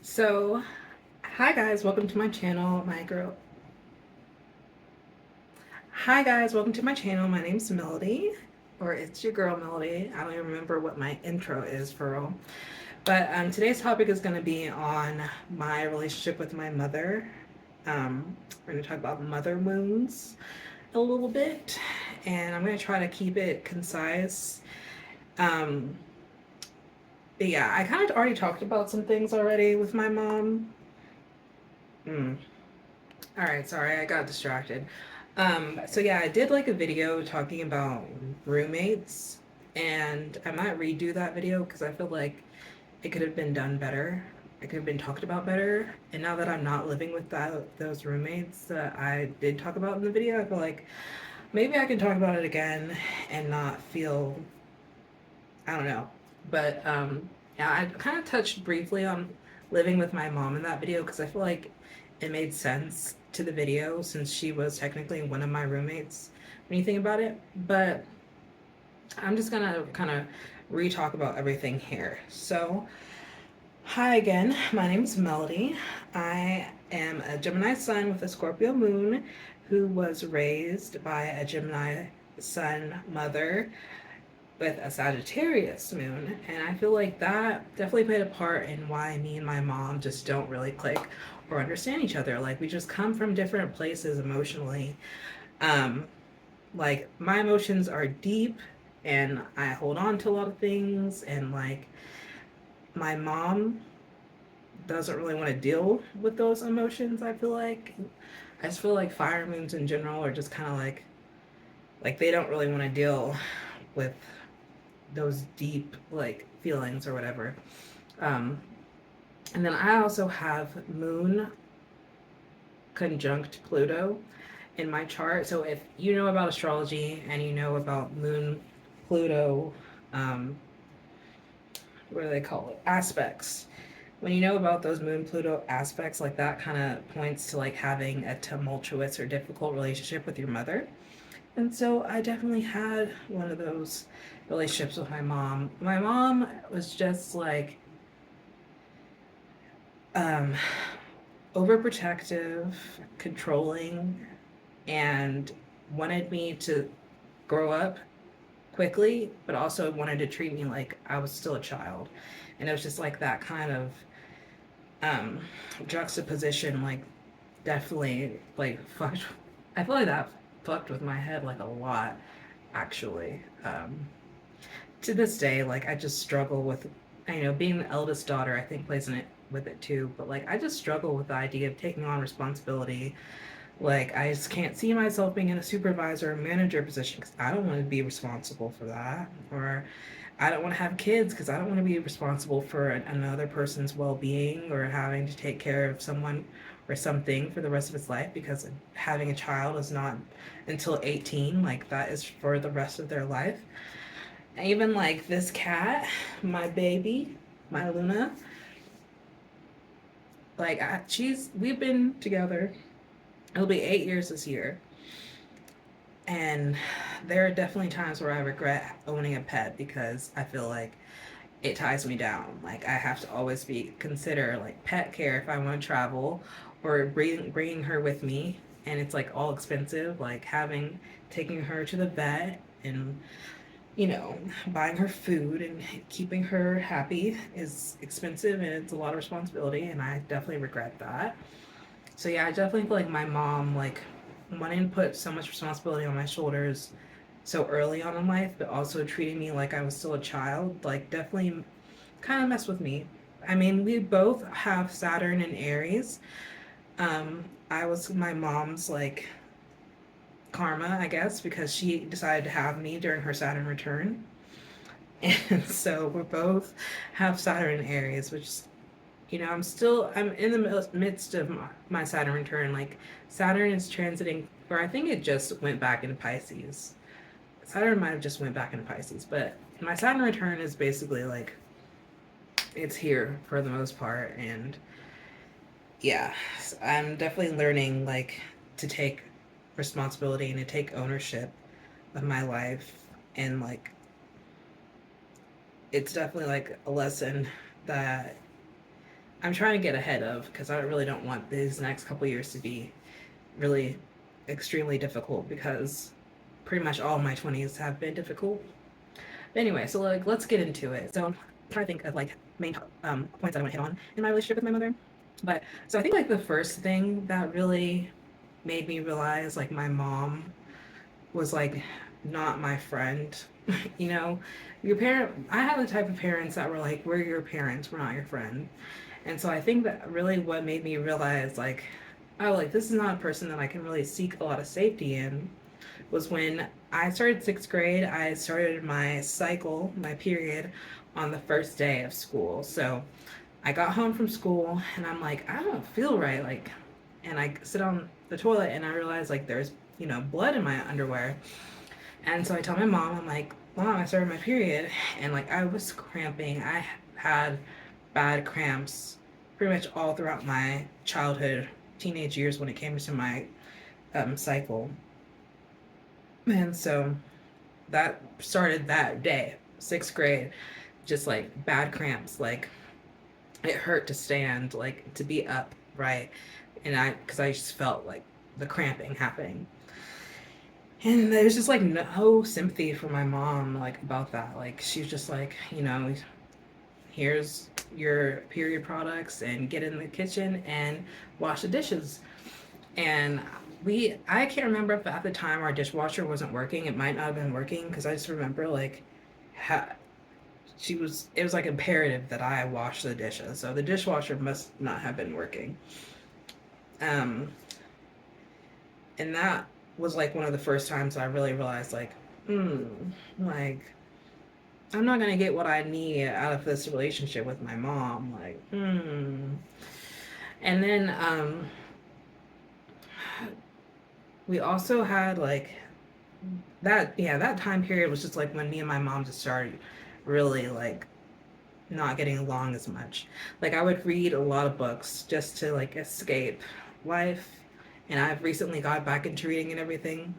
So, hi guys, welcome to my channel. Hi guys, welcome to my channel. My name's Melody, or it's your girl Melody. I don't even remember what my intro is for real. But today's topic is going to be on my relationship with my mother. We're going to talk about mother wounds a little bit, and I'm going to try to keep it concise. Um, but yeah, I kind of already talked about some things already with my mom. Mm. All right, sorry, I got distracted. So yeah, I did like a video talking about roommates, and I might redo that video because I feel like it could have been done better. It could have been talked about better. And now that I'm not living with those roommates that I did talk about in the video, I feel like maybe I can talk about it again and not feel, I don't know. But yeah, I kind of touched briefly on living with my mom in that video because I feel like it made sense to the video since she was technically one of my roommates when you think about it. But I'm just gonna kind of re-talk about everything here. So, hi again, my name's Melody. I am a Gemini sun with a Scorpio moon who was raised by a Gemini sun mother with a Sagittarius moon, and I feel like that definitely played a part in why me and my mom just don't really click or understand each other. Like we just come from different places emotionally. Um, like my emotions are deep, and I hold on to a lot of things, and like my mom doesn't really want to deal with those emotions. I feel like I just feel like fire moons in general are just kind of like they don't really want to deal with those deep like feelings or whatever. Um, and then I also have Moon conjunct Pluto in my chart. So if you know about astrology and you know about Moon Pluto, um, what do they call it? Aspects. When you know about those Moon Pluto aspects, like that kind of points to like having a tumultuous or difficult relationship with your mother. And so I definitely had one of those relationships with my mom. My mom was just like um, overprotective, controlling, and wanted me to grow up quickly, but also wanted to treat me like I was still a child. And it was just like that kind of um, juxtaposition, like definitely like fucked. I feel like that fucked with my head like a lot, actually. To this day, like I just struggle with, being the eldest daughter. I think plays in it with it too. But like I just struggle with the idea of taking on responsibility. Like I just can't see myself being in a supervisor or manager position because I don't want to be responsible for that, or I don't want to have kids because I don't want to be responsible for another person's well-being or having to take care of someone or something for the rest of its life because having a child is not until 18. Like that is for the rest of their life. Even like this cat, my baby, my Luna, like we've been together. It'll be 8 years this year, and there are definitely times where I regret owning a pet because I feel like it ties me down. Like I have to always be consider like pet care if I want to travel, or bringing her with me, and it's like all expensive. Like having taking her to the vet and buying her food and keeping her happy is expensive and it's a lot of responsibility, and I definitely regret that. So yeah, I definitely feel like my mom like wanting to put so much responsibility on my shoulders so early on in life, but also treating me like I was still a child, like definitely kind of messed with me. I mean, we both have Saturn and Aries. I was my mom's like karma, I guess, because she decided to have me during her Saturn return. And so we both have Saturn in Aries, which, I'm in the midst of my Saturn return. Like, Saturn is transiting, or I think it just went back into Pisces. Saturn might have just went back into Pisces, but my Saturn return is basically like, it's here for the most part. And yeah, I'm definitely learning, like, to take responsibility and to take ownership of my life. And, like, it's definitely like a lesson that I'm trying to get ahead of, because I really don't want these next couple years to be really extremely difficult, because pretty much all my 20s have been difficult. But anyway, so like let's get into it. So I'm trying to think of like main points that I want to hit on in my relationship with my mother. But so I think like the first thing that really made me realize like my mom was like not my friend. You know, your parent, I have the type of parents that were like, we're your parents, we're not your friend. And so I think that really what made me realize like, oh, like this is not a person that I can really seek a lot of safety in, was when I started sixth grade. I started my cycle, my period, on the first day of school. So I got home from school and I'm like, I don't feel right. Like, and I sit on the toilet and I realize like there's, blood in my underwear. And so I tell my mom, I'm like, Mom, I started my period. And like I was cramping. I had bad cramps pretty much all throughout my childhood, teenage years when it came to my cycle. And so that started that day, sixth grade, just like bad cramps. Like it hurt to stand, like to be up, right? And because I just felt like the cramping happening. And there was just like no sympathy for my mom, like about that. Like she was just like, here's your period products and get in the kitchen and wash the dishes. And I can't remember if at the time our dishwasher wasn't working. It might not have been working, because I just remember like ha- it was like imperative that I wash the dishes. So the dishwasher must not have been working. Um, and that was like one of the first times I really realized like, like I'm not gonna get what I need out of this relationship with my mom. Like, And then we also had like that time period was just like when me and my mom just started really like not getting along as much. Like I would read a lot of books just to like escape life, and I've recently got back into reading and everything.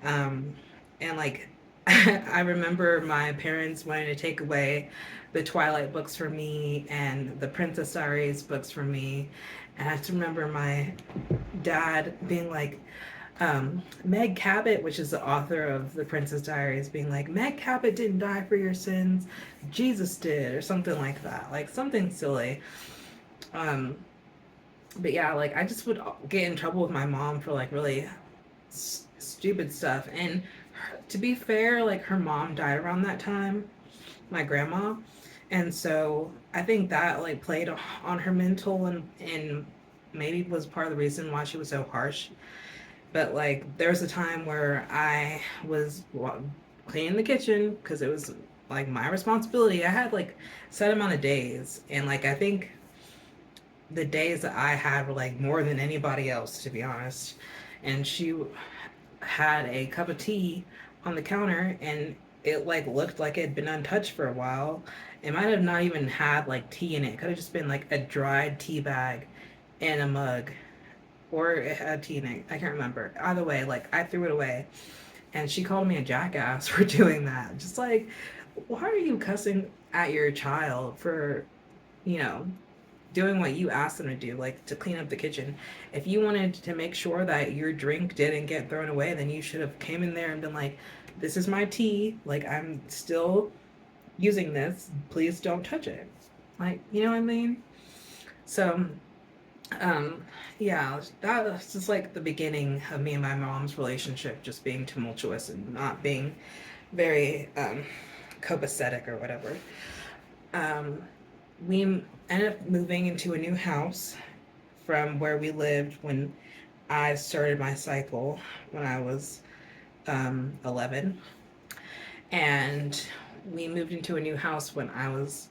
Um, and like I remember my parents wanting to take away the Twilight books from me and the Princess Diaries books from me. And I just remember my dad being like, Meg Cabot, which is the author of The Princess Diaries, being like, Meg Cabot didn't die for your sins, Jesus did, or something like that, like something silly. Um, but yeah, like I just would get in trouble with my mom for like really stupid stuff. And to be fair, like her mom died around that time, my grandma, and so I think that like played on her mental, and maybe was part of the reason why she was so harsh. But like there was a time where I was cleaning the kitchen because it was like my responsibility. I had like set amount of days, and like I think the days that I had were like more than anybody else, to be honest. And she had a cup of tea on the counter, and it like looked like it had been untouched for a while. It might have not even had like tea in it. It could have just been like a dried tea bag in a mug, or it had tea in it. I can't remember. Either way, like I threw it away, and she called me a jackass for doing that. Just like, why are you cussing at your child for, you know, doing what you asked them to do, like to clean up the kitchen? If you wanted to make sure that your drink didn't get thrown away, then you should have came in there and been like, this is my tea, like I'm still using this, please don't touch it. Like, you know what I mean? So um yeah, that was just like the beginning of me and my mom's relationship just being tumultuous and not being very copacetic or whatever. um we ended up moving into a new house from where we lived when I started my cycle when I was 11. And we moved into a new house when I was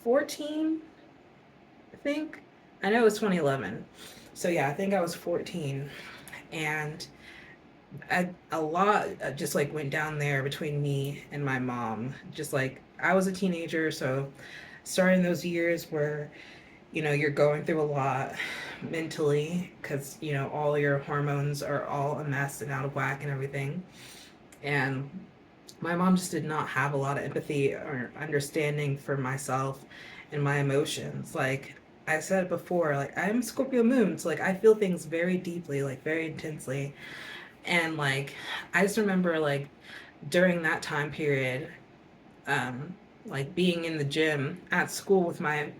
14, I think. I know it was 2011. So yeah, I think I was 14. And a lot just like went down there between me and my mom. Just like I was a teenager, so starting those years where you're going through a lot mentally, because all your hormones are all a mess and out of whack and everything. And my mom just did not have a lot of empathy or understanding for myself and my emotions. Like I said before, like I'm Scorpio moon, so like I feel things very deeply, like very intensely. And like I just remember like during that time period, um, like being in the gym at school with my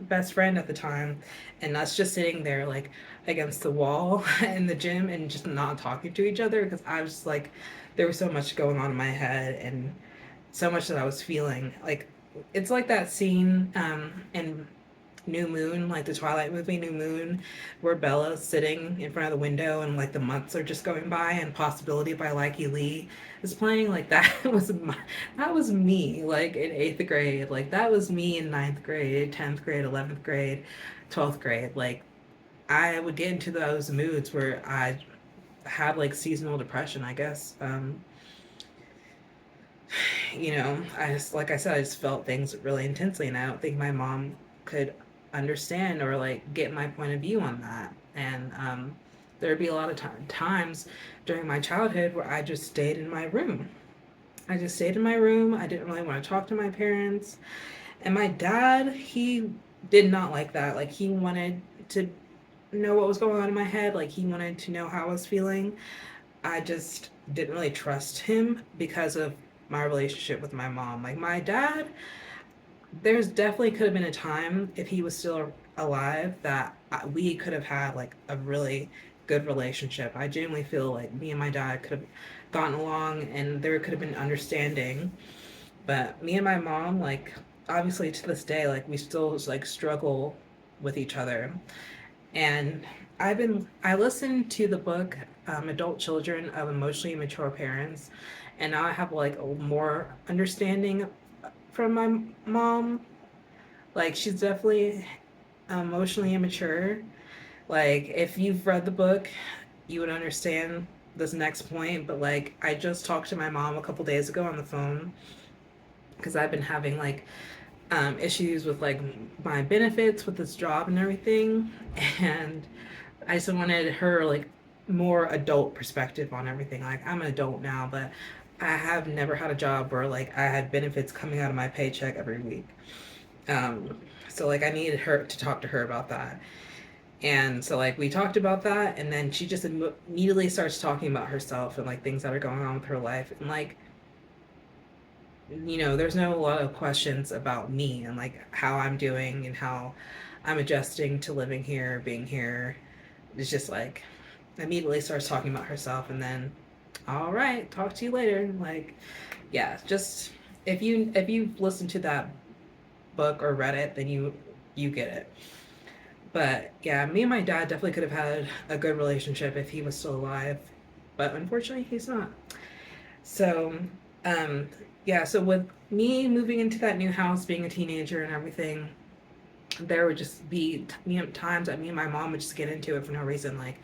best friend at the time, and us just sitting there like against the wall in the gym and just not talking to each other because I was like, there was so much going on in my head and so much that I was feeling. Like it's like that scene in New Moon, like the Twilight movie New Moon, where Bella's sitting in front of the window and like the months are just going by and Possibility by Likey Lee is playing. Like that that was me like in eighth grade. Like that was me in ninth grade, 10th grade, 11th grade, 12th grade. Like I would get into those moods where I had like seasonal depression, I guess. You know, I just, like I said, I just felt things really intensely, and I don't think my mom could understand or like get my point of view on that. And there'd be a lot of times during my childhood where I just stayed in my room. I just stayed in my room. I didn't really want to talk to my parents. And my dad, he did not like that. Like, he wanted to know what was going on in my head. Like, he wanted to know how I was feeling. I just didn't really trust him because of my relationship with my mom. Like my dad, there's definitely could have been a time if he was still alive that we could have had like a really good relationship. I genuinely feel like me and my dad could have gotten along and there could have been understanding. But me and my mom, like obviously to this day, like we still like struggle with each other. And I listened to the book Adult Children of Emotionally Immature Parents, and now I have like a more understanding from my mom. Like she's definitely emotionally immature. Like if you've read the book, you would understand this next point. But like I just talked to my mom a couple days ago on the phone because I've been having like issues with like my benefits with this job and everything, and I just wanted her like more adult perspective on everything. Like I'm an adult now, but I have never had a job where like I had benefits coming out of my paycheck every week. Um, so like I needed her to talk to her about that. And so like we talked about that, and then she just immediately starts talking about herself and like things that are going on with her life. And like, you know, there's no a lot of questions about me and like how I'm doing and how I'm adjusting to living here, being here. It's just like immediately starts talking about herself, and then all right, talk to you later. Like yeah, just if you've listened to that book or read it, then you get it. But yeah, me and my dad definitely could have had a good relationship if he was still alive, but unfortunately he's not. So um yeah, so with me moving into that new house, being a teenager and everything, there would just be times that me and my mom would just get into it for no reason. Like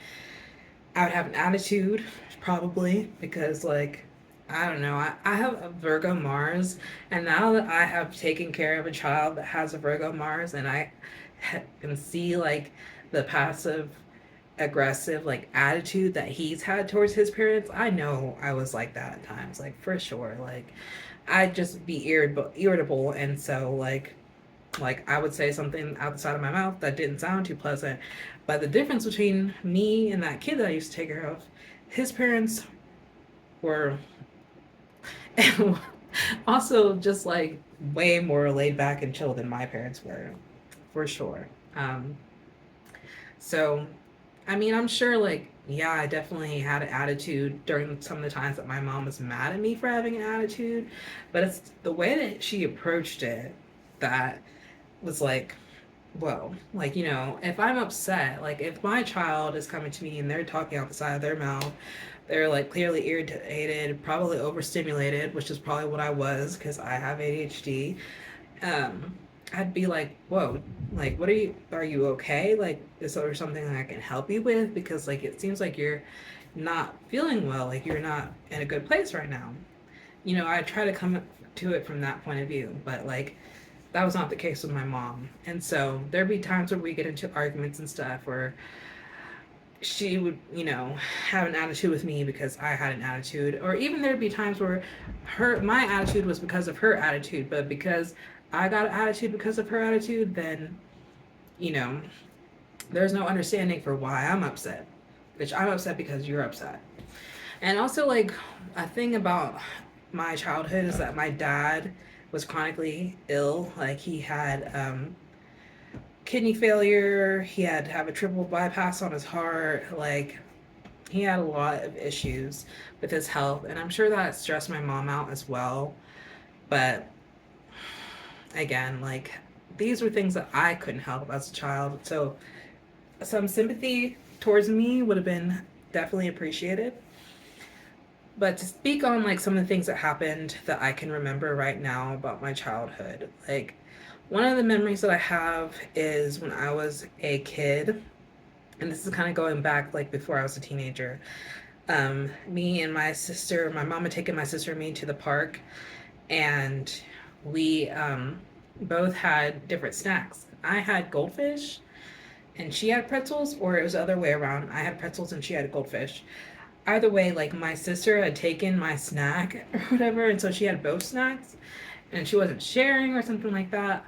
I would have an attitude, probably, because, like, I don't know, I have a Virgo Mars, and now that I have taken care of a child that has a Virgo Mars, and I can see, like, the passive aggressive, like, attitude that he's had towards his parents, I know I was like that at times, like, for sure. Like, I'd just be irritable, and so, like I would say something out the side of my mouth that didn't sound too pleasant. But the difference between me and that kid that I used to take care of, his parents were also just like way more laid back and chill than my parents were, for sure. Um, so, I mean, I'm sure like, yeah, I definitely had an attitude during some of the times that my mom was mad at me for having an attitude, but it's the way that she approached it that was like, whoa, like, you know, if I'm upset, like if my child is coming to me and they're talking out the side of their mouth, they're like clearly irritated, probably overstimulated, which is probably what I was because I have ADHD. Um, I'd be like, whoa, like, are you okay? Like, is there something that I can help you with? Because, like, it seems like you're not feeling well, like, you're not in a good place right now. You know, I try to come to it from that point of view, but, like, that was not the case with my mom. And so there'd be times where we get into arguments and stuff where she would, you know, have an attitude with me because I had an attitude. Or even there'd be times where my attitude was because of her attitude, but because I got an attitude because of her attitude, then, you know, there's no understanding for why I'm upset. Which I'm upset because you're upset. And also, like, a thing about my childhood is that my dad was chronically ill. Like, he had kidney failure, he had to have a triple bypass on his heart. Like, he had a lot of issues with his health. And I'm sure that stressed my mom out as well. But again, like, these were things that I couldn't help as a child. So, some sympathy towards me would have been definitely appreciated. But to speak on like some of the things that happened that I can remember right now about my childhood, like one of the memories that I have is when I was a kid, and this is kind of going back like before I was a teenager. Me and my sister, my mom had taken my sister and me to the park, and we both had different snacks. I had goldfish, and she had pretzels, or it was the other way around. I had pretzels and she had goldfish. Either way, like my sister had taken my snack or whatever, and so she had both snacks, and she wasn't sharing or something like that.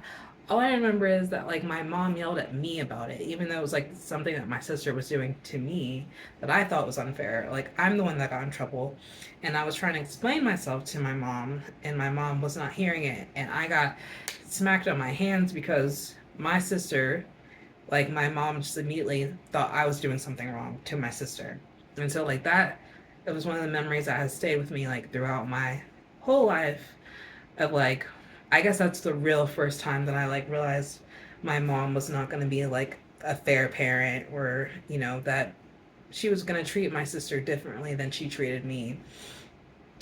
All I remember is that like my mom yelled at me about it, even though it was like something that my sister was doing to me that I thought was unfair. Like I'm the one that got in trouble, and I was trying to explain myself to my mom, and my mom was not hearing it, and I got smacked on my hands because my sister, like my mom just immediately thought I was doing something wrong to my sister. And so like that, it was one of the memories that has stayed with me like throughout my whole life of like, I guess that's the real first time that I like realized my mom was not going to be like a fair parent, or, you know, that she was going to treat my sister differently than she treated me,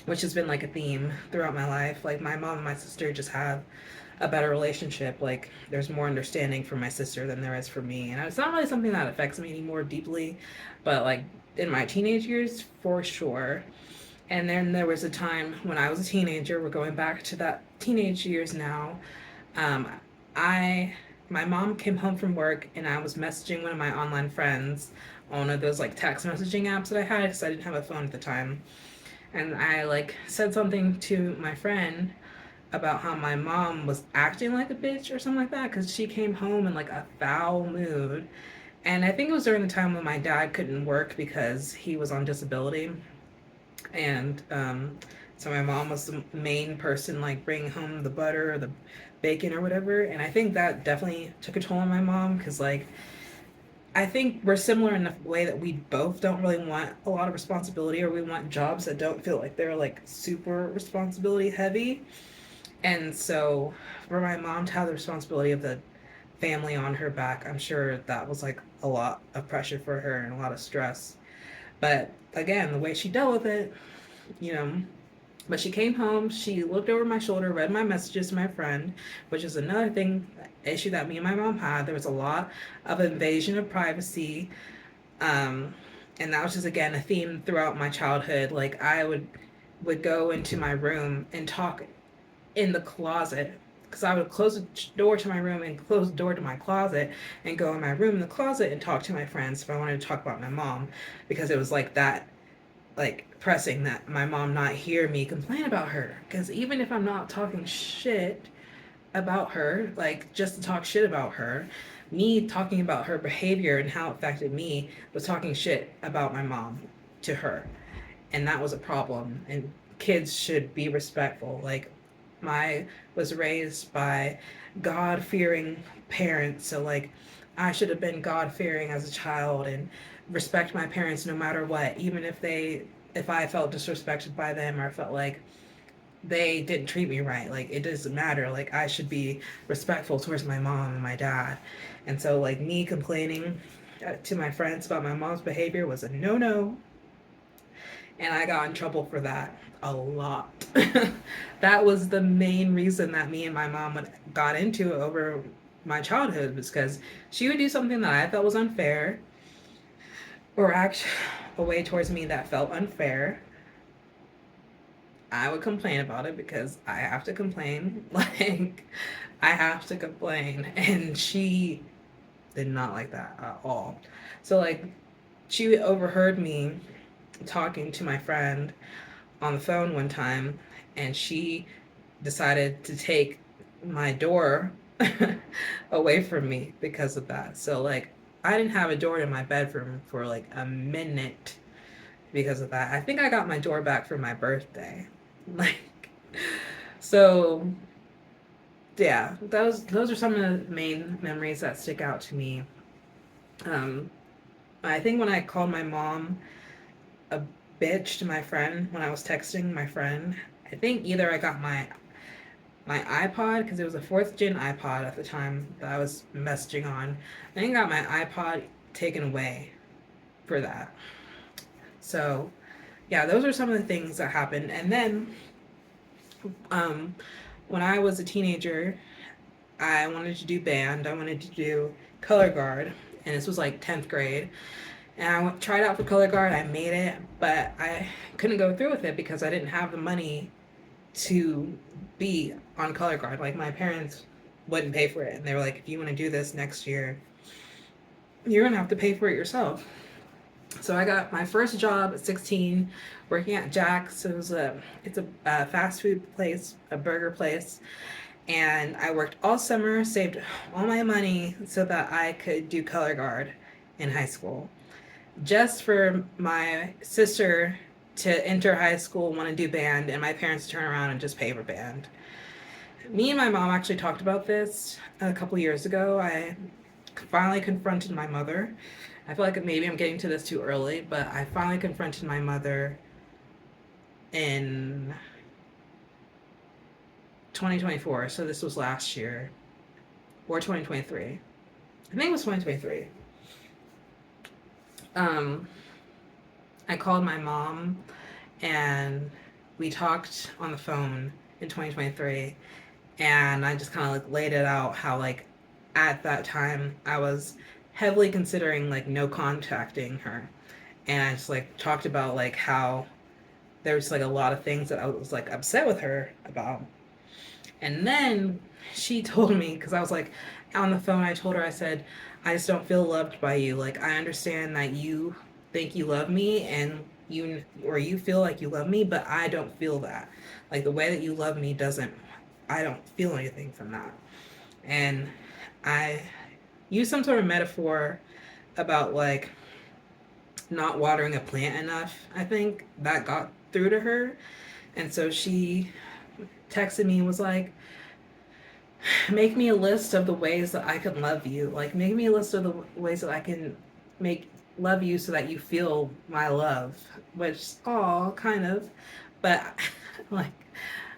which has been like a theme throughout my life. Like my mom and my sister just have a better relationship. Like there's more understanding for my sister than there is for me. And it's not really something that affects me anymore deeply, but like in my teenage years, for sure. And then there was a time when I was a teenager, we're going back to that teenage years now. Um, I, my mom came home from work and I was messaging one of my online friends on one of those like text messaging apps that I had because I didn't have a phone at the time. And I like said something to my friend about how my mom was acting like a bitch or something like that because she came home in like a foul mood. And I think it was during the time when my dad couldn't work because he was on disability. And so my mom was the main person like bringing home the butter or the bacon or whatever. And I think that definitely took a toll on my mom because like I think we're similar in the way that we both don't really want a lot of responsibility, or we want jobs that don't feel like they're like super responsibility heavy. And so for my mom to have the responsibility of the family on her back, I'm sure that was like a lot of pressure for her and a lot of stress. But again, the way she dealt with it, you know, but she came home, she looked over my shoulder, read my messages to my friend, which is another thing, issue that me and my mom had. There was a lot of invasion of privacy. Um, and that was just again a theme throughout my childhood. Like I would go into my room and talk in the closet because I would close the door to my room and close the door to my closet and go in my room in the closet and talk to my friends if I wanted to talk about my mom, because it was like that, like pressing that my mom not hear me complain about her. Because even if I'm not talking shit about her, like just to talk shit about her, me talking about her behavior and how it affected me was talking shit about my mom to her. And that was a problem. And kids should be respectful. Like my was raised by God fearing parents, so like I should have been God fearing as a child and respect my parents no matter what, even if I felt disrespected by them or felt like they didn't treat me right. Like it doesn't matter. Like I should be respectful towards my mom and my dad. And so like me complaining to my friends about my mom's behavior was a no-no, and I got in trouble for that a lot. That was the main reason that me and my mom got into it over my childhood, was because she would do something that I thought was unfair, or act a way towards me that felt unfair. I would complain about it because I have to complain. Like, I have to complain. And she did not like that at all. So, like, she overheard me talking to my friend on the phone one time, and she decided to take my door away from me because of that. So like I didn't have a door in my bedroom for like a minute because of that. I think I got my door back for my birthday. Like so yeah, those are some of the main memories that stick out to me. Um I think when I called my mom a bitch to my friend when I was texting my friend, I think either I got my iPod, because it was a fourth gen iPod at the time that I was messaging on. I think I got my iPod taken away for that. So yeah, those are some of the things that happened. And then um, when I was a teenager, I wanted to do band. I wanted to do color guard, and this was like 10th grade. And I tried out for color guard. I made it, but I couldn't go through with it because I didn't have the money to be on color guard. Like my parents wouldn't pay for it, and they were like, "If you want to do this next year, you're gonna have to pay for it yourself." So I got my first job at 16, working at Jack's. It's a fast food place, a burger place, and I worked all summer, saved all my money so that I could do color guard in high school, just for my sister to enter high school, want to do band, and my parents to turn around and just pay for band. Me and my mom actually talked about this a couple years ago. I finally confronted my mother. I feel like maybe I'm getting to this too early, but I finally confronted my mother in 2024. So this was last year or 2023. I think it was 2023. Um, I called my mom and we talked on the phone in 2023, and I just kind of like laid it out how like at that time I was heavily considering like no contacting her, and I just like talked about like how there was like a lot of things that I was like upset with her about. And then she told me, because I was like on the phone, I told her, I said, I just don't feel loved by you. Like, I understand that you think you love me and you feel like you love me, but I don't feel that. Like, the way that you love me doesn't, I don't feel anything from that. And I used some sort of metaphor about like not watering a plant enough. I think that got through to her. And so she texted me and was like, make me a list of the ways that I can love you. Like, make me a list of the ways that I can make love you so that you feel my love. Which, all kind of, but like,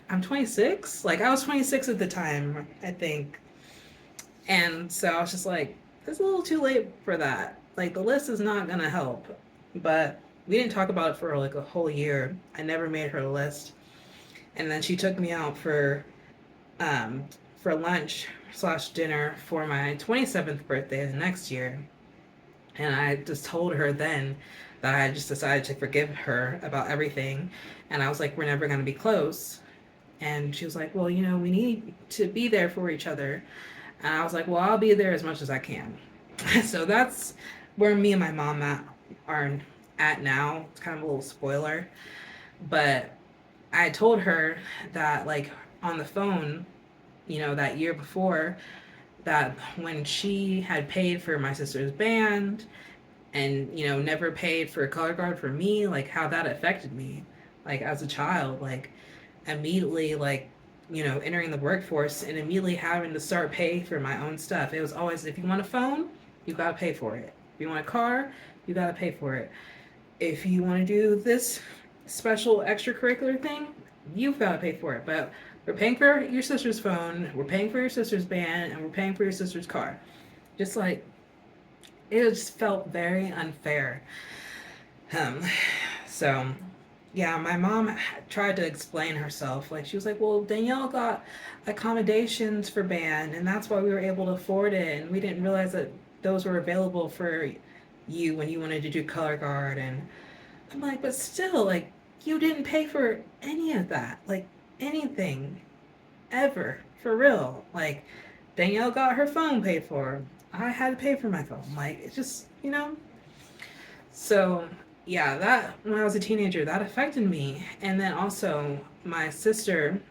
I'm 26. Like, I was 26 at the time, I think. And so I was just like, it's a little too late for that. Like, the list is not gonna help. But we didn't talk about it for like a whole year. I never made her a list. And then she took me out um, for lunch slash dinner for my 27th birthday the next year. And I just told her then that I just decided to forgive her about everything. And I was like, we're never going to be close. And she was like, well, you know, we need to be there for each other. And I was like, well, I'll be there as much as I can. So that's where me and my mom are at now. It's kind of a little spoiler. But I told her that, like, on the phone, you know, that year before, that when she had paid for my sister's band and, you know, never paid for a color guard for me, like, how that affected me, like, as a child, like, immediately, like, you know, entering the workforce and immediately having to start paying for my own stuff. It was always, if you want a phone, you got to pay for it. If you want a car, you got to pay for it. If you want to do this special extracurricular thing, you've got to pay for it. But we're paying for your sister's phone, we're paying for your sister's band, and we're paying for your sister's car. Just like, it just felt very unfair. Um, so, yeah, my mom tried to explain herself. Like, she was like, well, Danielle got accommodations for band, and that's why we were able to afford it, and we didn't realize that those were available for you when you wanted to do color guard. And I'm like, but still, like, you didn't pay for any of that. Like, anything. Ever. For real. Like, Danielle got her phone paid for. I had to pay for my phone. Like, it's just, you know? So, yeah, that, when I was a teenager, that affected me. And then also, my sister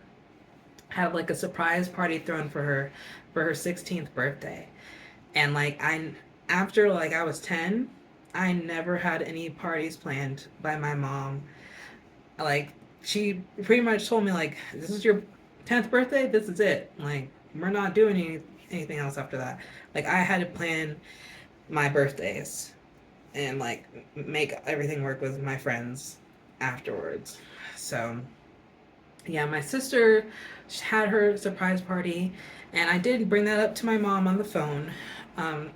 had like a surprise party thrown for her 16th birthday. And like after like I was 10, I never had any parties planned by my mom. Like she pretty much told me like, this is your 10th birthday, this is it. Like we're not doing anything else after that. Like I had to plan my birthdays and like make everything work with my friends afterwards. So yeah, my sister had her surprise party, and I did bring that up to my mom on the phone um,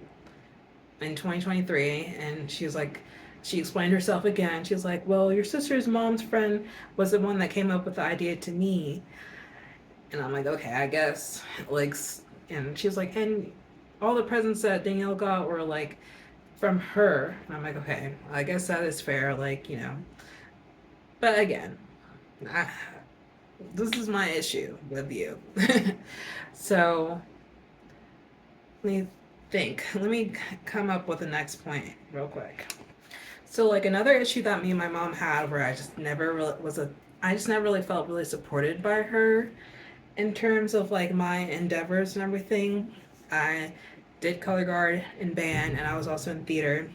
in 2023, and she was like, she explained herself again. She was like, well, your sister's mom's friend was the one that came up with the idea to me. And I'm like, okay, I guess. Like, and she was like, and all the presents that Danielle got were like from her. And I'm like, okay, I guess that is fair. Like, you know, but again, I, this is my issue with you. So let me think. Let me come up with the next point real quick. So like another issue that me and my mom had where I just never really felt really supported by her in terms of like my endeavors and everything. I did color guard and band, and I was also in theater.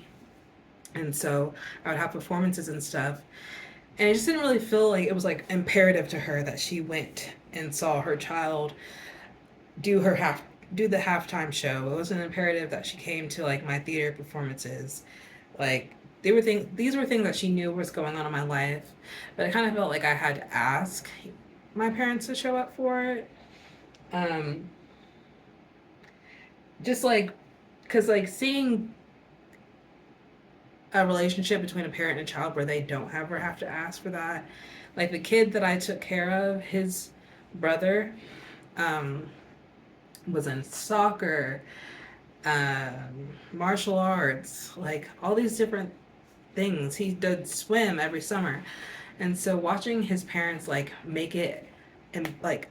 And so I would have performances and stuff. And I just didn't really feel like it was like imperative to her that she went and saw her child do her half do the halftime show. It wasn't imperative that she came to like my theater performances. Like these were things that she knew was going on in my life, but I kind of felt like I had to ask my parents to show up for it. Um, just like, cause like seeing a relationship between a parent and a child where they don't ever have to ask for that. Like the kid that I took care of, his brother, um, was in soccer, martial arts, like all these different things. He did swim every summer. And so watching his parents like make it like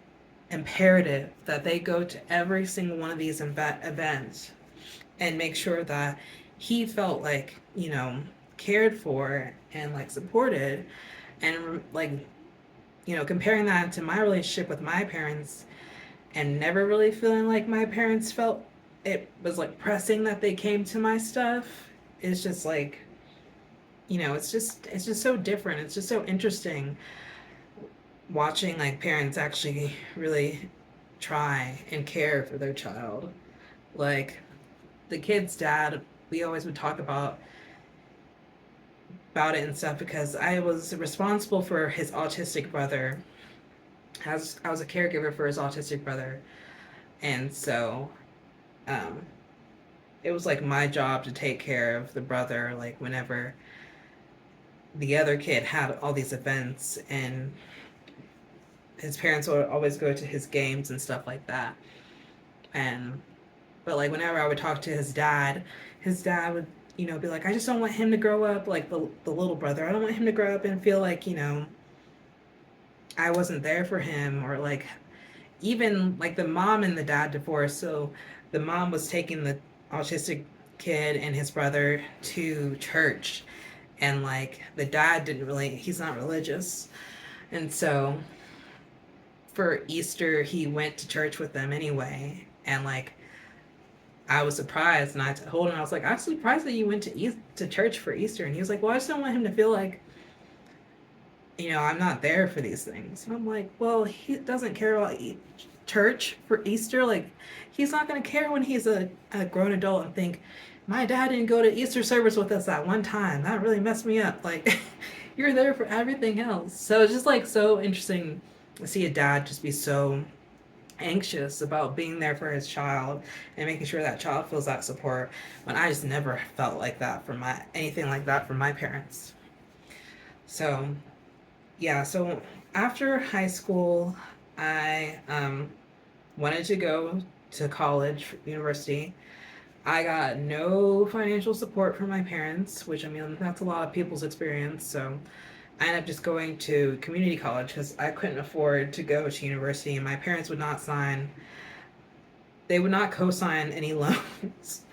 imperative that they go to every single one of these events and make sure that he felt like, you know, cared for and like supported, and like, you know, comparing that to my relationship with my parents and never really feeling like my parents felt it was like pressing that they came to my stuff. It's just like, you know, it's just so different. It's just so interesting watching like parents actually really try and care for their child. Like the kid's dad, we always would talk about it and stuff because I was responsible for his autistic brother. I was a caregiver for his autistic brother, and so um, it was like my job to take care of the brother. Like whenever the other kid had all these events, and his parents would always go to his games and stuff like that. And but like whenever I would talk to his dad would, you know, be like, I just don't want him to grow up like the little brother. I don't want him to grow up and feel like, you know, I wasn't there for him, or like even like the mom and the dad divorced. So the mom was taking the autistic kid and his brother to church, and like the dad didn't really, he's not religious. And so for Easter, he went to church with them anyway. And like I was surprised, and I told him, I was like, I'm surprised that you went to church for Easter. And he was like, well, I just don't want him to feel like, you know, I'm not there for these things. And I'm like, well, he doesn't care about church for Easter. Like, he's not going to care when he's a grown adult and think, my dad didn't go to Easter service with us that one time. That really messed me up. Like, you're there for everything else. So it's just like so interesting to see a dad just be so anxious about being there for his child and making sure that child feels that support, when I just never felt like that from anything like that from my parents. So yeah, so after high school, I wanted to go to college, university. I got no financial support from my parents, which I mean, that's a lot of people's experience. So I ended up just going to community college because I couldn't afford to go to university, and my parents would not they would not co-sign any loans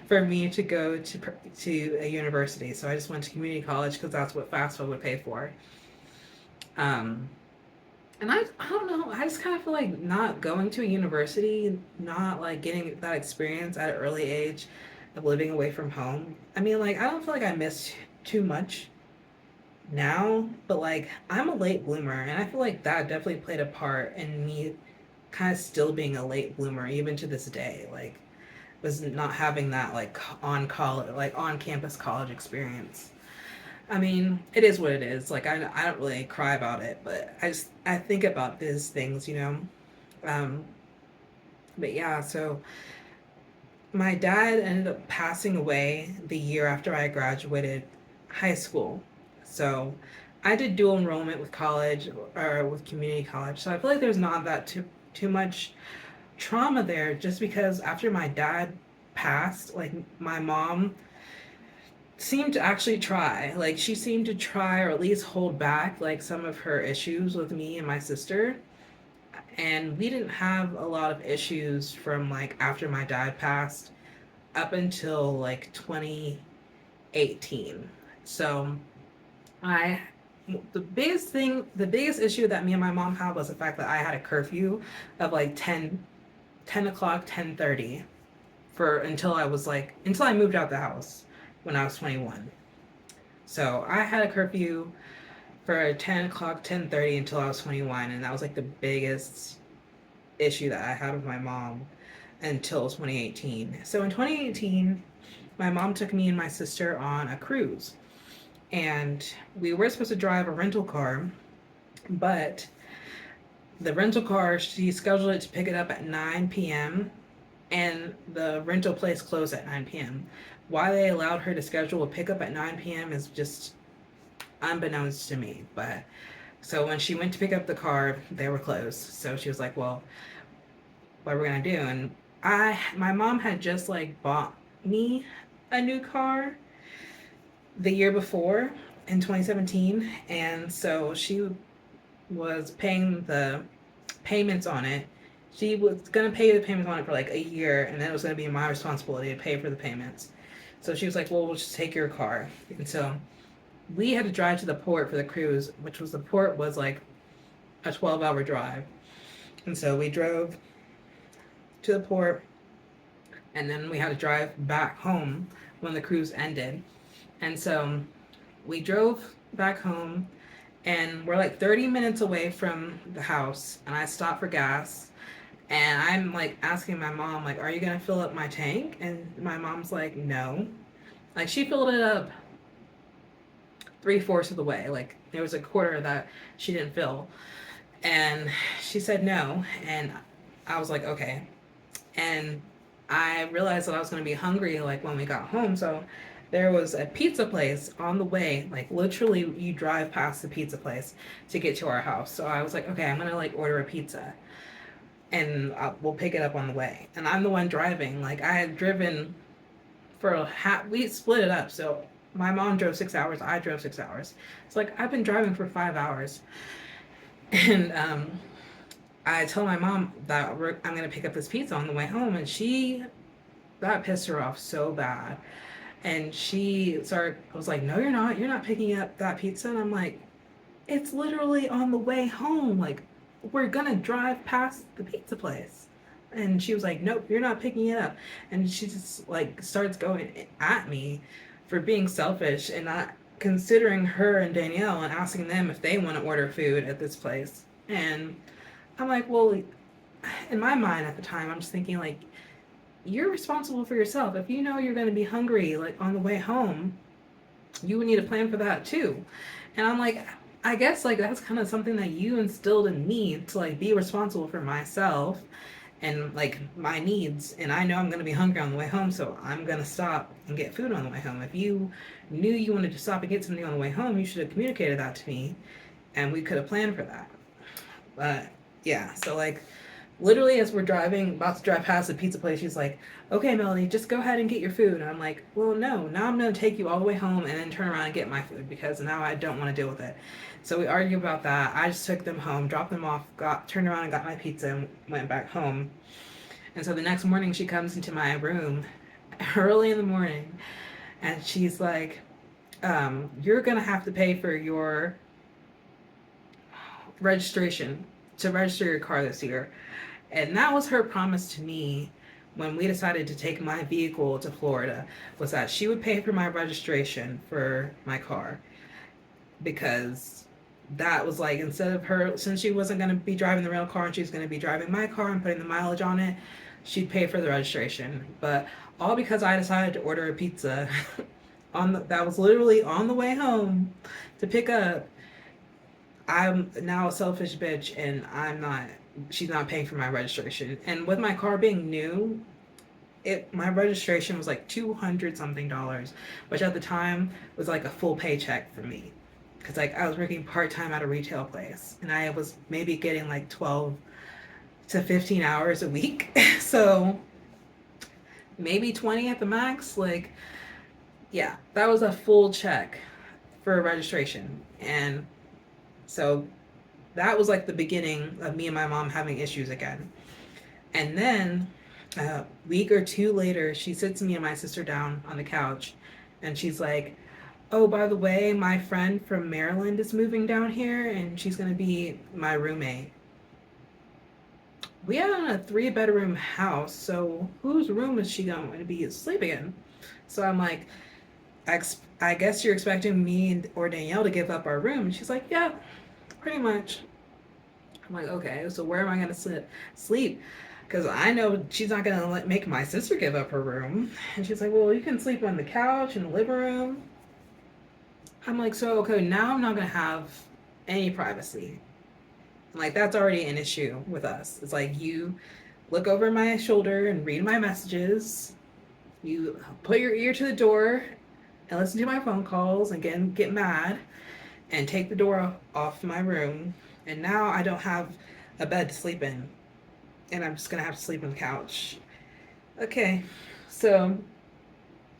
for me to go to a university. So I just went to community college because that's what FAFSA would pay for. Um, And I don't know, I just kind of feel like not going to a university, not like getting that experience at an early age of living away from home. I mean, like, I don't feel like I miss too much now, but like, I'm a late bloomer, and I feel like that definitely played a part in me kind of still being a late bloomer, even to this day. Like, was not having that like on college, like on campus college experience. I mean, it is what it is. Like, I don't really cry about it, but I think about these things, you know. Um, but yeah, so my dad ended up passing away the year after I graduated high school. So I did dual enrollment with college or with community college. So I feel like there's not that too much trauma there, just because after my dad passed, like my mom seemed to actually try. Like she seemed to try or at least hold back like some of her issues with me and my sister. And we didn't have a lot of issues from like after my dad passed up until like 2018. So I the biggest issue that me and my mom had was the fact that I had a curfew of like 10 o'clock, 10:30 for until I moved out the house when I was 21. So I had a curfew for 10 o'clock, 10:30 until I was 21, and that was like the biggest issue that I had with my mom until 2018. So in 2018, my mom took me and my sister on a cruise, and we were supposed to drive a rental car, but the rental car, she scheduled it to pick it up at 9 p.m. and the rental place closed at 9 p.m. Why they allowed her to schedule a pickup at 9 p.m. is just unbeknownst to me. But so when she went to pick up the car, they were closed. So she was like, "Well, what are we gonna do?" And my mom had just like bought me a new car the year before in 2017, and so she was paying the payments on it. She was gonna pay the payments on it for like a year, and then it was gonna be my responsibility to pay for the payments. So she was like, "Well, we'll just take your car." And so we had to drive to the port for the cruise, which was the port was like a 12-hour drive. And so we drove to the port, and then we had to drive back home when the cruise ended. And so we drove back home, and we're like 30 minutes away from the house, and I stopped for gas, and I'm like asking my mom, like, "Are you gonna fill up my tank?" And my mom's like, "No." Like she filled it up 3/4 of the way. Like there was a quarter that she didn't fill, and she said no, and I was like, okay. And I realized that I was going to be hungry like when we got home, so there was a pizza place on the way. Like literally, you drive past the pizza place to get to our house. So I was like, okay, I'm gonna like order a pizza, and we'll pick it up on the way. And I'm the one driving. Like I had driven for a half. We split it up, so my mom drove 6 hours. I drove 6 hours. It's like I've been driving for 5 hours, and I told my mom that I'm gonna pick up this pizza on the way home, and that pissed her off so bad. And she started, I was like, "No, you're not. You're not picking up that pizza." And I'm like, "It's literally on the way home. Like, we're gonna drive past the pizza place." And she was like, "Nope, you're not picking it up." And she just like starts going at me for being selfish and not considering her and Danielle and asking them if they want to order food at this place. And I'm like, well, in my mind at the time, I'm just thinking like, you're responsible for yourself. If you know you're going to be hungry like on the way home, you would need a plan for that too. And I'm like, I guess like that's kind of something that you instilled in me to like be responsible for myself and like my needs. And I know I'm going to be hungry on the way home, so I'm going to stop and get food on the way home. If you knew you wanted to stop and get something on the way home, you should have communicated that to me, and we could have planned for that. But yeah, so like literally as we're driving, about to drive past the pizza place, she's like, "Okay, Melanie, just go ahead and get your food." And I'm like, "Well, no, now I'm going to take you all the way home and then turn around and get my food because now I don't want to deal with it." So we argued about that. I just took them home, dropped them off, turned around and got my pizza and went back home. And so the next morning she comes into my room early in the morning, and she's like, "You're going to have to pay for your registration to register your car this year. And that was her promise to me when we decided to take my vehicle to Florida, was that she would pay for my registration for my car, because that was like, instead of her, since she wasn't going to be driving the rental car and she was going to be driving my car and putting the mileage on it, she'd pay for the registration. But all because I decided to order a pizza that was literally on the way home to pick up. I'm now a selfish bitch, and she's not paying for my registration. And with my car being new, my registration was like $200 something, which at the time was like a full paycheck for me. Cause like I was working part-time at a retail place and I was maybe getting like 12 to 15 hours a week. So maybe 20 at the max. Like, yeah, that was a full check for registration. And so that was like the beginning of me and my mom having issues again. And then a week or two later, she sits me and my sister down on the couch and she's like, oh, by the way, my friend from Maryland is moving down here and she's going to be my roommate. We have a 3-bedroom house, so whose room is she going to be sleeping in? So I'm like, I guess you're expecting me or Danielle to give up our room. And she's like, yeah, pretty much. I'm like, okay, so where am I going to sleep? Because I know she's not going to make my sister give up her room. And she's like, well, you can sleep on the couch in the living room. I'm like, so, okay, now I'm not going to have any privacy. Like, that's already an issue with us. It's like, you look over my shoulder and read my messages. You put your ear to the door and listen to my phone calls and get mad and take the door off my room. And now I don't have a bed to sleep in. And I'm just going to have to sleep on the couch. Okay, so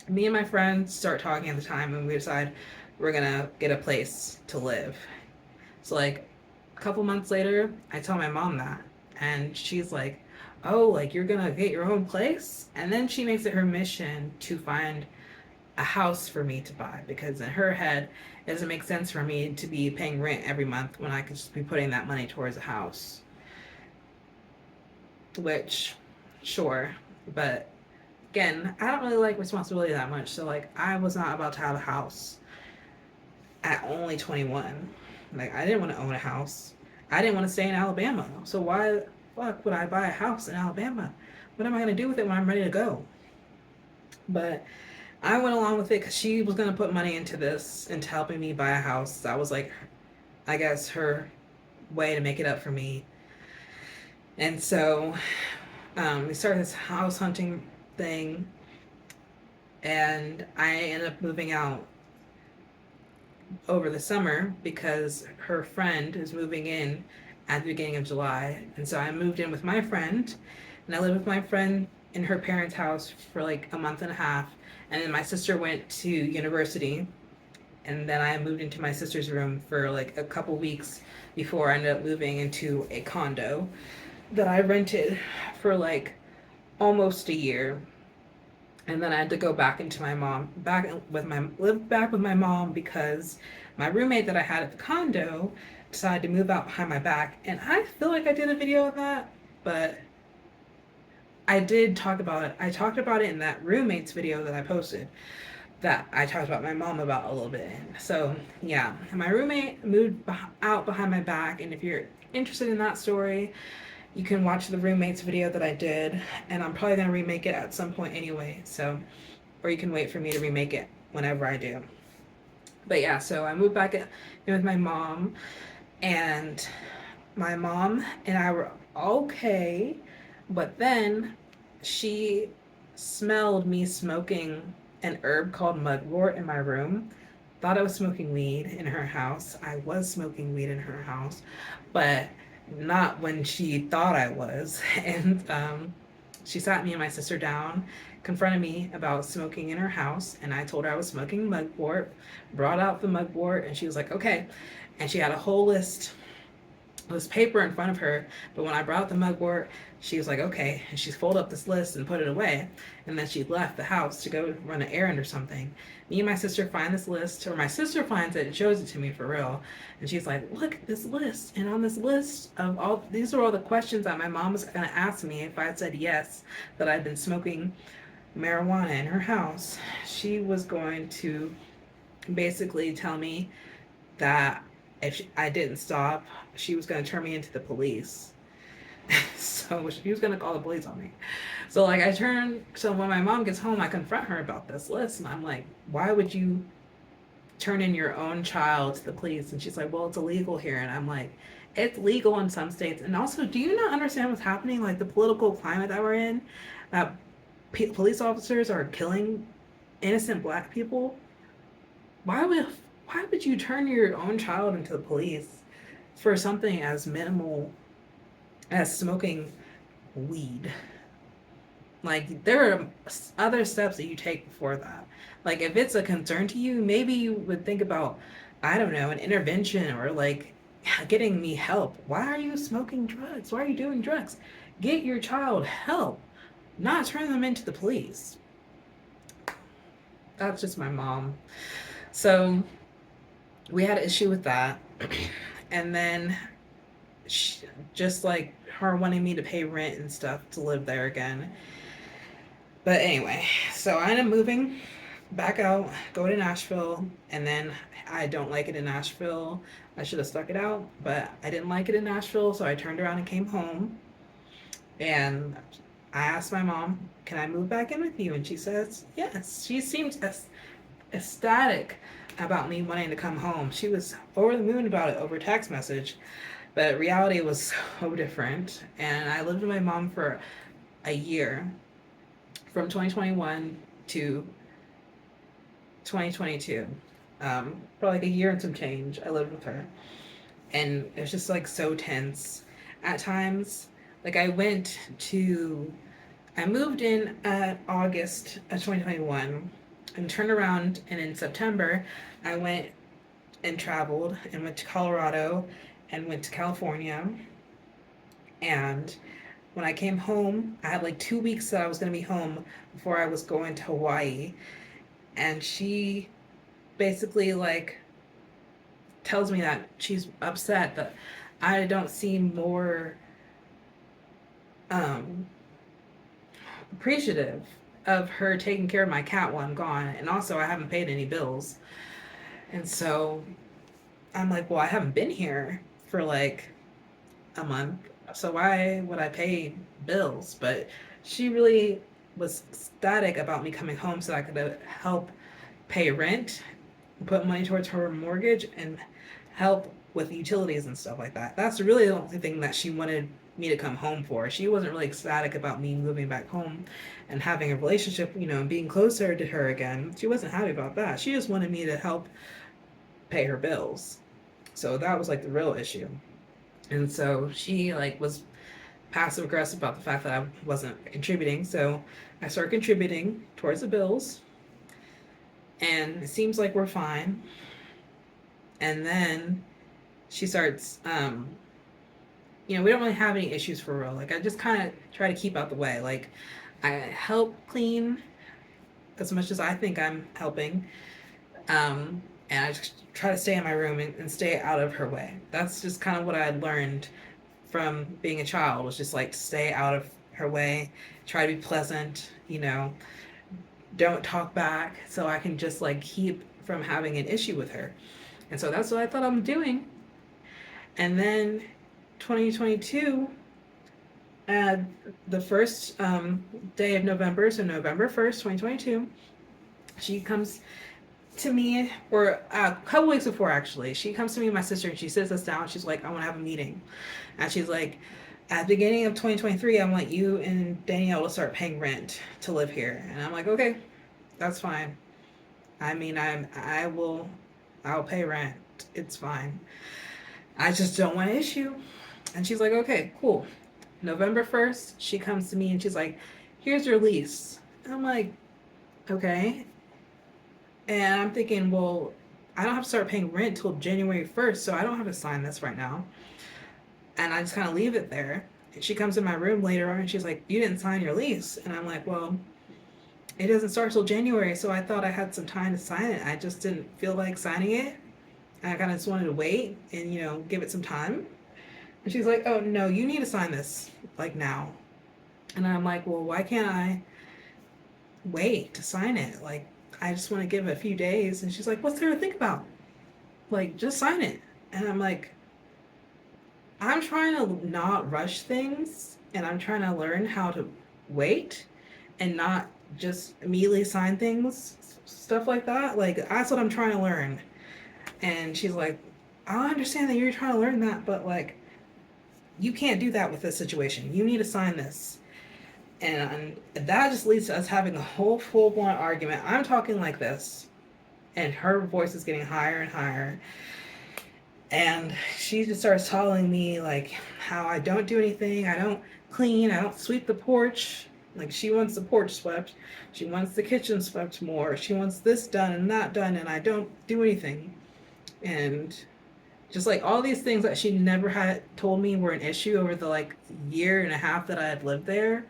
me and my friend start talking at the time and we decide we're going to get a place to live. So like a couple months later, I tell my mom that. And she's like, oh, like you're going to get your own place? And then she makes it her mission to find a house for me to buy, because in her head, it doesn't make sense for me to be paying rent every month when I could just be putting that money towards a house. Which, sure, but again, I don't really like responsibility that much. So like, I was not about to have a house at only 21. Like, I didn't want to own a house. I didn't want to stay in Alabama. So why the fuck would I buy a house in Alabama? What am I going to do with it when I'm ready to go? But I went along with it because she was going to put money into this, into helping me buy a house. That was like, I guess, her way to make it up for me. And so we started this house hunting thing, and I ended up moving out over the summer because her friend is moving in at the beginning of July. And so I moved in with my friend, and I lived with my friend in her parents' house for like a month and a half. And then my sister went to university, and then I moved into my sister's room for like a couple weeks before I ended up moving into a condo that I rented for like almost a year. And then I had to go back into live back with my mom because my roommate that I had at the condo decided to move out behind my back. And I feel like I did a video of that, but I did talk about it. I talked about it in that roommate's video that I posted, that I talked about my mom about a little bit. So yeah, my roommate moved out behind my back. And if you're interested in that story, you can watch the roommates video that I did, and I'm probably going to remake it at some point anyway, so, or you can wait for me to remake it whenever I do. But yeah, so I moved back in with my mom, and my mom and I were okay, but then she smelled me smoking an herb called mugwort in my room. Thought I was smoking weed in her house. I was smoking weed in her house, but not when she thought I was. And she sat me and my sister down, confronted me about smoking in her house, and I told her I was smoking mugwort, brought out the mugwort, and she was like, okay. And she had a whole list this paper in front of her, but when I brought out the mugwort, she was like, okay. And she folded up this list and put it away. And then she left the house to go run an errand or something. Me and my sister find this list, or my sister finds it and shows it to me for real. And she's like, look at this list. And on this list of all, these are all the questions that my mom was going to ask me if I had said yes, that I'd been smoking marijuana in her house. She was going to basically tell me that if I didn't stop, she was going to turn me into the police. So she was going to call the police on me. So like so when my mom gets home, I confront her about this list, and I'm like, why would you turn in your own child to the police? And she's like, well, it's illegal here. And I'm like, it's legal in some states. And also, do you not understand what's happening? Like the political climate that we're in, that police officers are killing innocent black people. Why would you turn your own child into the police for something as minimal as smoking weed? Like, there are other steps that you take before that. Like, if it's a concern to you, maybe you would think about, I don't know, an intervention, or like getting me help. Why are you smoking drugs? Why are you doing drugs? Get your child help, not turn them into the police. That's just my mom. So we had an issue with that. And then just like her wanting me to pay rent and stuff to live there again. But anyway, so I ended up moving back out, go to Nashville, and then I don't like it in Nashville. I should have stuck it out, but I didn't like it in Nashville, so I turned around and came home. And I asked my mom, can I move back in with you? And she says, yes. She seemed ecstatic about me wanting to come home. She was over the moon about it over text message, but reality was so different. And I lived with my mom for a year, from 2021 to 2022. For like a year and some change, I lived with her. And it was just like so tense at times. Like I moved in at August of 2021 and turned around, and in September I went and traveled and went to Colorado and went to California. And when I came home, I had like 2 weeks that I was going to be home before I was going to Hawaii. And she basically like tells me that she's upset that I don't seem more appreciative of her taking care of my cat while I'm gone. And also I haven't paid any bills. And so I'm like, well, I haven't been here for like a month, so why would I pay bills? But she really was ecstatic about me coming home so I could help pay rent, put money towards her mortgage, and help with utilities and stuff like that. That's really the only thing that she wanted me to come home for. She wasn't really ecstatic about me moving back home and having a relationship, and being closer to her again. She wasn't happy about that. She just wanted me to help pay her bills. So that was like the real issue. And so she like was passive aggressive about the fact that I wasn't contributing. So I started contributing towards the bills, and it seems like we're fine. And then she starts, we don't really have any issues for real. Like I just kind of try to keep out the way. Like I help clean as much as I think I'm helping. And I just try to stay in my room and stay out of her way. That's just kind of what I had learned from being a child, was just like to stay out of her way, try to be pleasant, don't talk back, so I can just like keep from having an issue with her. And so that's what I thought I'm doing. And then 2022, the first day of November, so November 1st, 2022, she comes to me, or a couple weeks before actually, she comes to me and my sister, and she sits us down. She's like, I want to have a meeting. And she's like, at the beginning of 2023, I want you and Danielle to start paying rent to live here. And I'm like, okay, that's fine. I mean, I'll pay rent. It's fine. I just don't want an issue. And she's like, okay, cool. November 1st, she comes to me and she's like, here's your lease. And I'm like, okay. And I'm thinking, well, I don't have to start paying rent till January 1st, so I don't have to sign this right now. And I just kind of leave it there. And she comes in my room later on and she's like, "You didn't sign your lease." And I'm like, "Well, it doesn't start till January, so I thought I had some time to sign it. I just didn't feel like signing it. I kind of just wanted to wait and, give it some time." And she's like, "Oh, no, you need to sign this, like, now." And I'm like, "Well, why can't I wait to sign it? Like, I just want to give it a few days." And she's like, "What's there to think about? Like, just sign it." And I'm like, I'm trying to not rush things and I'm trying to learn how to wait and not just immediately sign things, stuff like that. Like, that's what I'm trying to learn. And she's like, "I understand that you're trying to learn that, but like, you can't do that with this situation. You need to sign this." And that just leads to us having a whole full blown argument. I'm talking like this, and her voice is getting higher and higher. And she just starts telling me like how I don't do anything, I don't clean, I don't sweep the porch. Like, she wants the porch swept, she wants the kitchen swept more, she wants this done and that done, and I don't do anything. And just like all these things that she never had told me were an issue over the like year and a half that I had lived there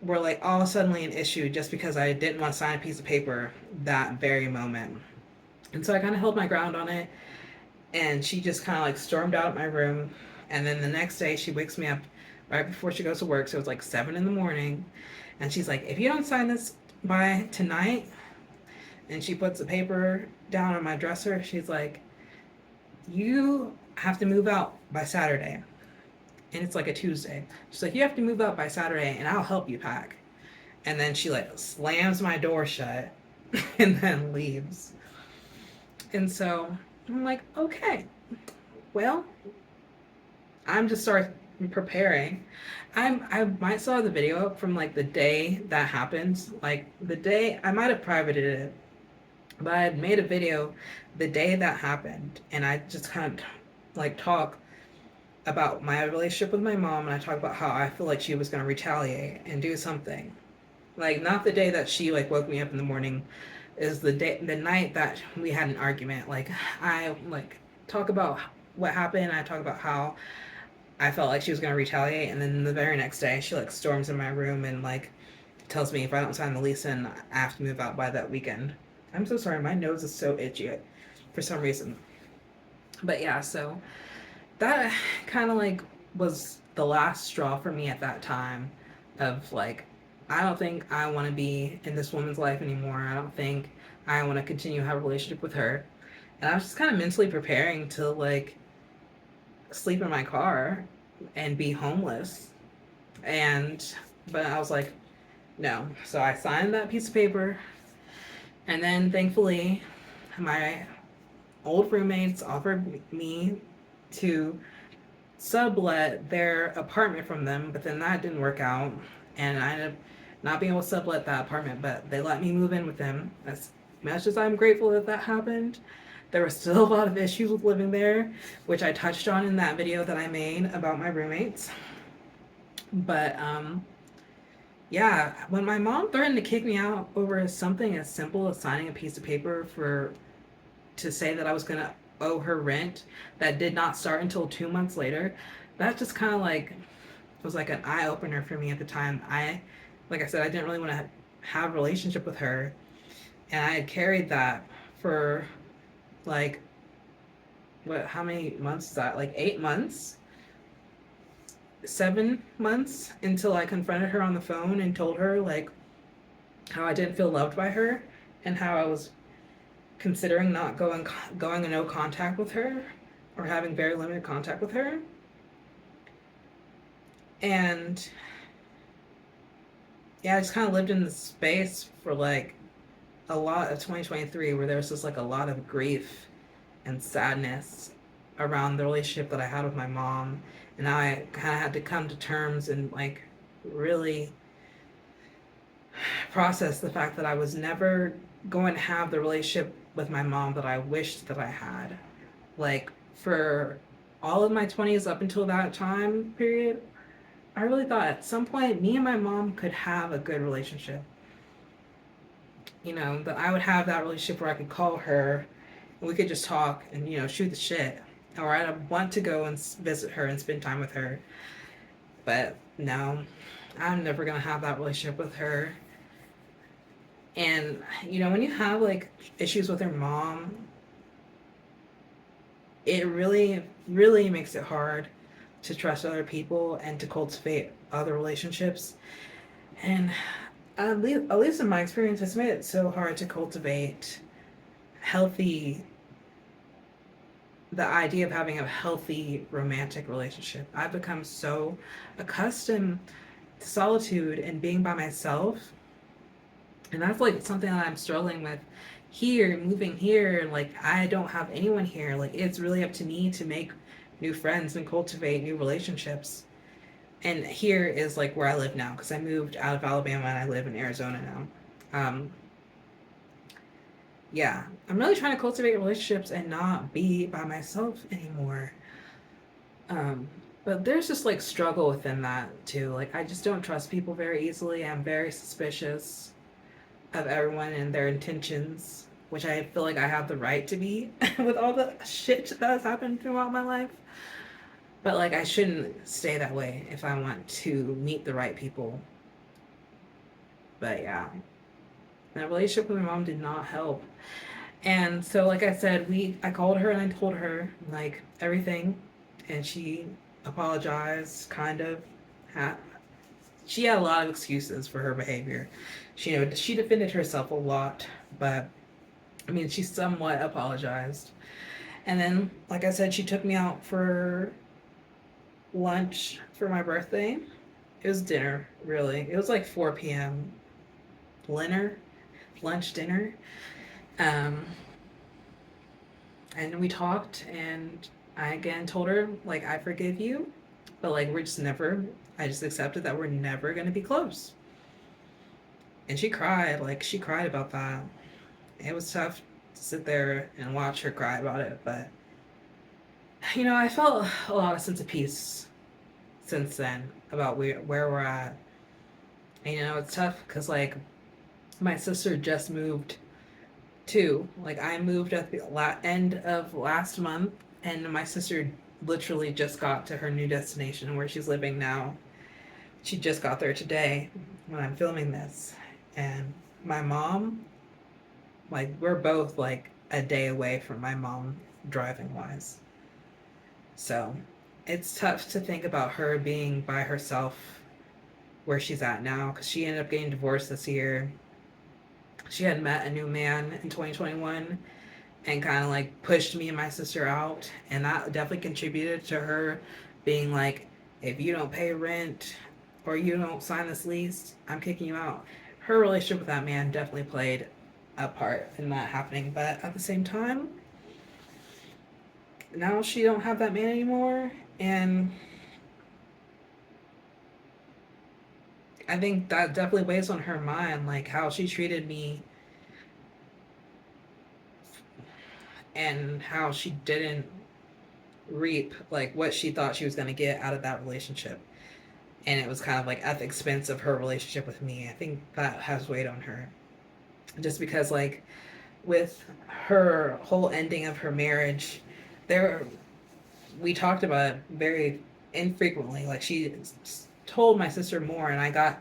were like all suddenly an issue just because I didn't want to sign a piece of paper that very moment. And so I kind of held my ground on it, and she just kind of like stormed out of my room. And then the next day she wakes me up right before she goes to work, so it was like 7 in the morning, and she's like, "If you don't sign this by tonight," and she puts the paper down on my dresser, she's like, "You have to move out by Saturday." And it's like a Tuesday. She's like, "You have to move out by Saturday and I'll help you pack." And then she like slams my door shut and then leaves. And so I'm like, okay, well, I'm just start preparing. I might still have the video up from like the day that happened. Like, the day I might have privated it, but I had made a video the day that happened, and I just kind of like talk about my relationship with my mom, and I talk about how I feel like she was going to retaliate and do something. Like, not the day that she like woke me up in the morning, is the night that we had an argument. Like, I like talk about what happened. I talk about how I felt like she was going to retaliate, and then the very next day she like storms in my room and like tells me if I don't sign the lease and I have to move out by that weekend. I'm so sorry, my nose is so itchy for some reason. But yeah, so that kind of like was the last straw for me at that time of like, I don't think I want to be in this woman's life anymore. I don't think I want to continue to have a relationship with her. And I was just kind of mentally preparing to like sleep in my car and be homeless. And but I was like, no. So I signed that piece of paper, and then thankfully my old roommates offered me to sublet their apartment from them, but then that didn't work out, and I ended up not being able to sublet that apartment, but they let me move in with them. As much as I'm grateful that that happened, there were still a lot of issues with living there, which I touched on in that video that I made about my roommates. But yeah, when my mom threatened to kick me out over something as simple as signing a piece of paper for to say that I was gonna owe her rent that did not start until 2 months later, that just kind of like was like an eye opener for me at the time. Like I said, I didn't really want to have a relationship with her, and I had carried that for like how many months is that? Like 8 months, 7 months, until I confronted her on the phone and told her like how I didn't feel loved by her and how I was considering not going no contact with her, or having very limited contact with her. And yeah, I just kind of lived in this space for like a lot of 2023 where there was just like a lot of grief and sadness around the relationship that I had with my mom. And now I kind of had to come to terms and like really process the fact that I was never going to have the relationship with my mom that I wished that I had. Like, for all of my 20s up until that time period, I really thought at some point me and my mom could have a good relationship. That I would have that relationship where I could call her and we could just talk and, shoot the shit. or I want to go and visit her and spend time with her. But no, I'm never going to have that relationship with her. And, when you have like issues with your mom, it really, really makes it hard to trust other people and to cultivate other relationships. And at least in my experience, it's made it so hard to cultivate healthy, the idea of having a healthy romantic relationship. I've become so accustomed to solitude and being by myself. And that's like something that I'm struggling with here, moving here. Like, I don't have anyone here. Like, it's really up to me to make new friends and cultivate new relationships. And here is like where I live now because I moved out of Alabama and I live in Arizona now. Yeah, I'm really trying to cultivate relationships and not be by myself anymore. Um, but there's just like struggle within that too. Like, I just don't trust people very easily. I'm very suspicious of everyone and their intentions, which I feel like I have the right to be with all the shit that has happened throughout my life. But like, I shouldn't stay that way if I want to meet the right people. But yeah, that relationship with my mom did not help. And so, like I said, I called her and I told her like everything, and she apologized. Kind of, she had a lot of excuses for her behavior. She defended herself a lot, but I mean, she somewhat apologized. And then, like I said, she took me out for lunch for my birthday. It was dinner, really. It was like 4 p.m. dinner, lunch dinner. Um, and we talked, and I again told her, like, I forgive you, but like, I just accepted that we're never going to be close. And she cried about that. It was tough to sit there and watch her cry about it, but I felt a lot of sense of peace since then about where we're at. And it's tough because like my sister just moved too. Like, I moved at the end of last month, and my sister literally just got to her new destination where she's living now. She just got there today when I'm filming this. And my mom, like, we're both like a day away from my mom driving wise. So it's tough to think about her being by herself where she's at now because she ended up getting divorced this year. She had met a new man in 2021 and kind of like pushed me and my sister out. And that definitely contributed to her being like, if you don't pay rent or you don't sign this lease, I'm kicking you out. Her relationship with that man definitely played a part in that happening. But at the same time, now she don't have that man anymore. And I think that definitely weighs on her mind, like how she treated me and how she didn't reap like what she thought she was going to get out of that relationship. And it was kind of like at the expense of her relationship with me. I think that has weighed on her. Just because like with her whole ending of her marriage, there we talked about it very infrequently. Like, she told my sister more, and I got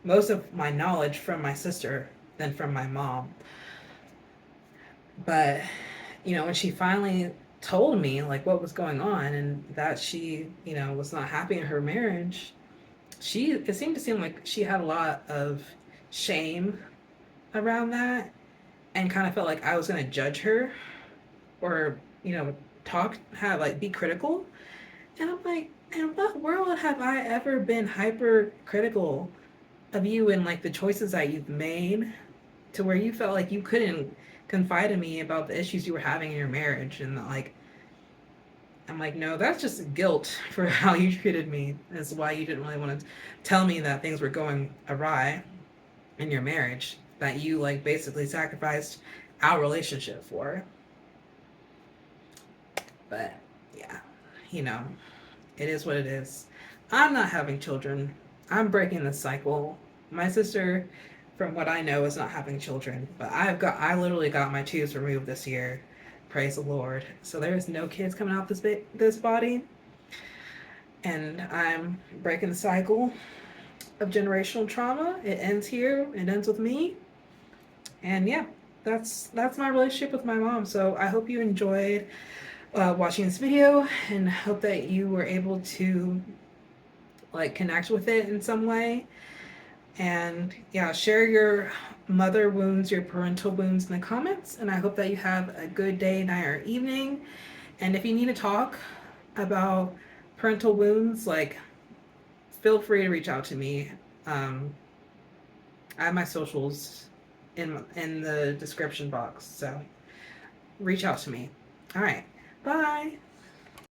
most of my knowledge from my sister than from my mom. But when she finally told me like what was going on and that she was not happy in her marriage, it seemed to seem like she had a lot of shame around that and kind of felt like I was going to judge her or be critical. And I'm like, in what world have I ever been hyper critical of you and like the choices that you've made to where you felt like you couldn't confide in me about the issues you were having in your marriage? And like, I'm like, no, that's just guilt for how you treated me. That's why you didn't really want to tell me that things were going awry in your marriage, that you like basically sacrificed our relationship for. But yeah, it is what it is. I'm not having children. I'm breaking the cycle. My sister, from what I know, is not having children. But I literally got my tubes removed this year Praise the Lord. So there's no kids coming out this body, and I'm breaking the cycle of generational trauma. It ends here. It ends with me. And yeah, that's my relationship with my mom. So I hope you enjoyed watching this video, and hope that you were able to like connect with it in some way. And yeah, share your mother wounds, your parental wounds in the comments. And I hope that you have a good day, night, or evening. And if you need to talk about parental wounds, like, feel free to reach out to me. I have my socials in the description box, so reach out to me. All right, bye.